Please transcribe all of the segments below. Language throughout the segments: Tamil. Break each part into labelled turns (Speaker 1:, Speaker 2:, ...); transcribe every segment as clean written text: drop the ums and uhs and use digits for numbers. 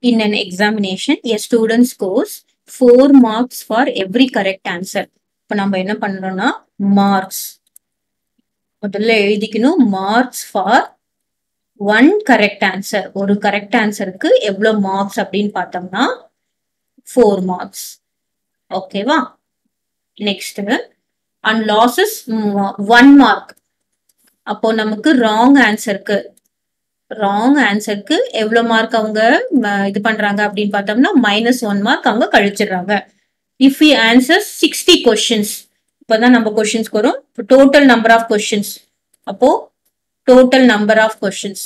Speaker 1: In an examination, a student scores 4 marks for every correct answer. இப்போ நம்ம என்ன பண்றோம்னா marks முதல்ல எழுதிக்கணும் marks for one correct answer. ஒரு correct answerக்கு எவ்வளவு marks அப்படின்னு பார்த்தோம்னா 4 marks. ஓகேவா? Next and losses 1 mark. அப்போ நமக்கு wrong answerக்கு எவ்வளவு மார்க் அவங்க இது பண்றாங்க அப்படின்னு பார்த்தோம்னா -1 மார்க் அவங்க கழிச்சிடுறாங்க. If he answers 60 questions, இப்பதான் நம்ம questions வரும். Total number of questions. அப்போ total number of questions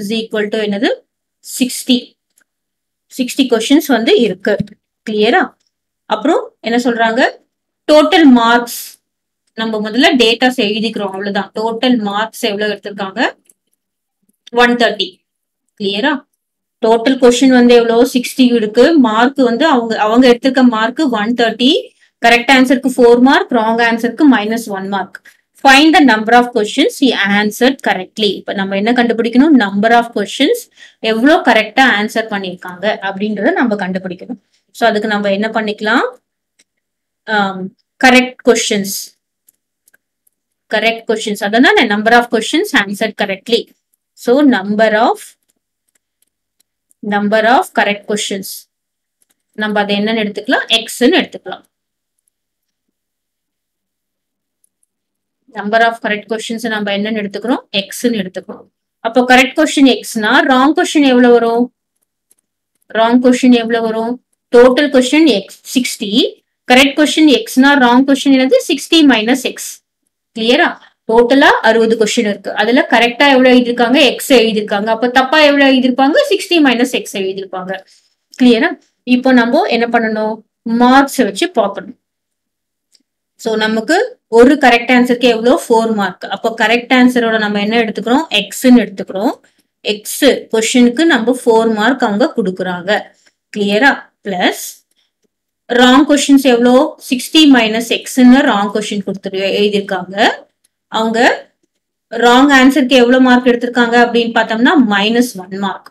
Speaker 1: is equal to என்னது 60 questions வந்து இருக்கு. கிளியரா? அப்புறம் என்ன சொல்றாங்க? total marks நம்ம முதல்ல டேட்டாஸ் எழுதிக்கிறோம். அவ்வளவுதான். டோட்டல் மார்க்ஸ் எவ்வளவு எடுத்திருக்காங்க? 130. கிளியரா? டோட்டல் கொஸ்டின் வந்து எவ்வளவு 60 இருக்கு. மார்க் வந்து அவங்க எடுத்திருக்க மார்க் 130. கரெக்ட் ஆன்சருக்கு 4 மார்க், ராங் ஆன்சருக்கு -1 mark. Find the number of questions he answered correctly. இப்ப நம்ம என்ன கண்டுபிடிக்கணும்? நம்பர் ஆஃப் கொஸ்டின்ஸ் எவ்வளவு கரெக்டா ஆன்சர் பண்ணிருக்காங்க அப்படின்றத நம்ம கண்டுபிடிக்கணும். சோ அதுக்கு நம்ம என்ன பண்ணிக்கலாம்? கரெக்ட் questions அதான் number of questions answered correctly. So number of correct questions நம்ம அதை என்னன்னு எடுத்துக்கலாம்? x ன்னு எடுத்துக்கலாம். number of correct questions நம்ம என்னன்னு எடுத்துக்கிறோம்? x ன்னு எடுத்துக்கிறோம். அப்போ correct question x னா wrong question எவ்வளவு வரும்? total question x 60. correct question x னா wrong question என்னது? 60 minus x. கிளியரா? டோட்டலா 60 கொஸ்டின் இருக்கு. அதுல கரெக்டா எவ்வளவு எழுதிருக்காங்க? எக்ஸ் எழுதிருக்காங்க. அப்ப தப்பா எவ்வளவு எழுதிருப்பாங்க? 60 minus x எழுதிருப்பாங்க. கிளியரா? இப்போ நம்ம என்ன பண்ணணும்? மார்க்ஸ் வச்சு பார்க்கணும். சோ நமக்கு ஒரு கரெக்ட் ஆன்சருக்கு எவ்வளவு? 4 மார்க். அப்போ கரெக்ட் ஆன்சரோட நம்ம என்ன எடுத்துக்கிறோம்? எக்ஸ்ன்னு எடுத்துக்கிறோம். எக்ஸ் கொஸ்டினுக்கு நம்ம 4 மார்க் அவங்க கொடுக்குறாங்க. கிளியரா? பிளஸ் ராங் கொஸ்டின்ஸ் எவ்வளோ? 60 minus எக்ஸ்ன்னு ராங் கொஸ்டின் எழுதியிருக்காங்க. அவங்க ராங் ஆன்சருக்கு எவ்வளவு மார்க் எடுத்திருக்காங்க அப்படின்னு பார்த்தோம்னா -1 மார்க்.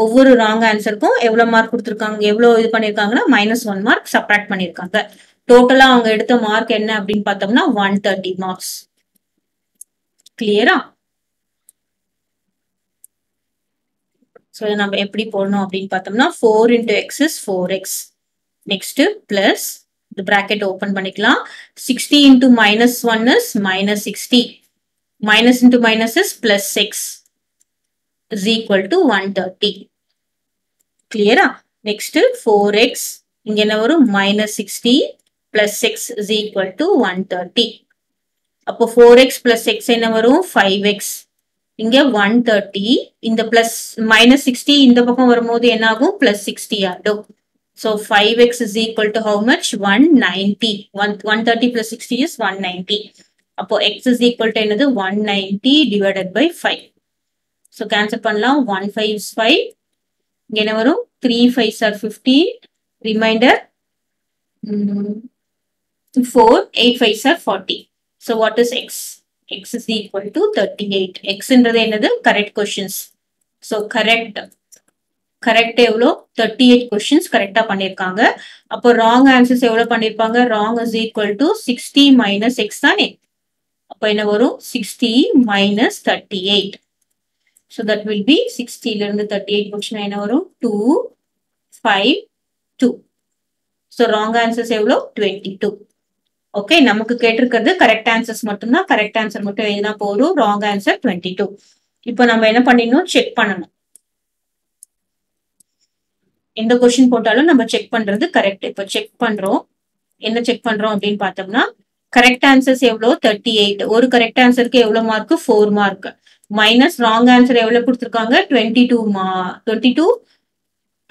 Speaker 1: ஒவ்வொரு ராங் ஆன்சருக்கும் எவ்வளவு மார்க் கொடுத்திருக்காங்க? எவ்வளவு இது பண்ணிருக்காங்கன்னா -1 மார்க் சப்ராக்ட் பண்ணிருக்காங்க. டோட்டலா அவங்க எடுத்த மார்க் என்ன அப்படின்னு பார்த்தோம்னா 130 மார்க்ஸ். கிளியரா? சோ நம்ம எப்படி போடணும் அப்படின்னு பார்த்தோம்னா 4 into x is 4x. Next plus the bracket open பண்ணிக்கலாம். 60 into -1 is -60. Minus into minus is plus 6 is equal to 130. Clear? Next 4x இங்க என்ன வரும்? -60 plus 6 is equal to 130. அப்போ 4x plus x என்ன வரும்? 5x. இங்க 130. இந்த plus -60 இந்த பக்கம் வரும்போது என்ன ஆகும்? plus 60 ஆகும். So 5x is equal to how much? 190. 130 plus 60 is 190. அப்போ x is equal to என்னது? 190 divided by 5. So cancel பண்ணலாம். 1 5 is 5. இங்க என்ன வரும்? 3 5s are 50. Remainder 4. 8 5s are 40. So what is x? X is equal to 38. X என்றது என்னது? correct questions. So correct எவ்வளோ? 38 questions கரெக்டா பண்ணிருக்காங்க. அப்போ wrong answers எவ்வளவு பண்ணிருப்பாங்க? wrong is equal to 60 minus x தானே. அப்போ என்ன வரும்? 60 minus 38. So that will be 60 ல இருந்து 38 question என்ன வரும்? 2 5 2. So wrong answers எவ்வளோ? 22. ஓகே, நமக்கு கேட்டிருக்கிறது கரெக்ட் ஆன்சர்ஸ் மட்டும்தான். கரெக்ட் ஆன்சர் மட்டும் எழுதினா போதும். wrong answer 22. இப்போ நம்ம என்ன பண்ணிடணும்? செக் பண்ணணும். எந்த கொஸ்டின் போட்டாலும் நம்ம செக் பண்றது கரெக்ட். இப்போ செக் பண்றோம். என்ன செக் பண்றோம் அப்படின்னு பார்த்தோம்னா கரெக்ட் ஆன்சர்ஸ் எவ்வளோ? 38. ஒரு கரெக்ட் ஆன்சருக்கு எவ்வளவு mark? 4 mark. Minus wrong answer எவ்வளவு கொடுத்துருக்காங்க? 22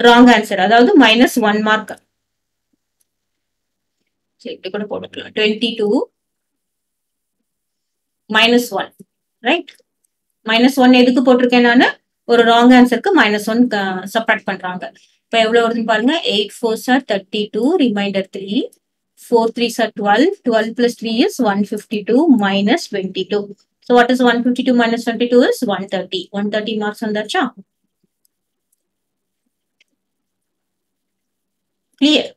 Speaker 1: ராங் ஆன்சர், அதாவது -1 மார்க். இப்படி கூட போட்டுக்கலாம். 22 -1, ரைட்? -1 எதுக்கு போட்டிருக்கேன் நானு? ஒரு ராங் ஆன்சருக்கு -1 சப்ராக்ட் பண்றாங்க. இப்ப எவ்வளவு வருதுன்னு பாருங்க. 8 4s are 32, reminder 3. 4 3s are 12. 12 plus 3 is 152 minus 22. So what is 152 minus 22 is 130. 130 marks on that. Clear.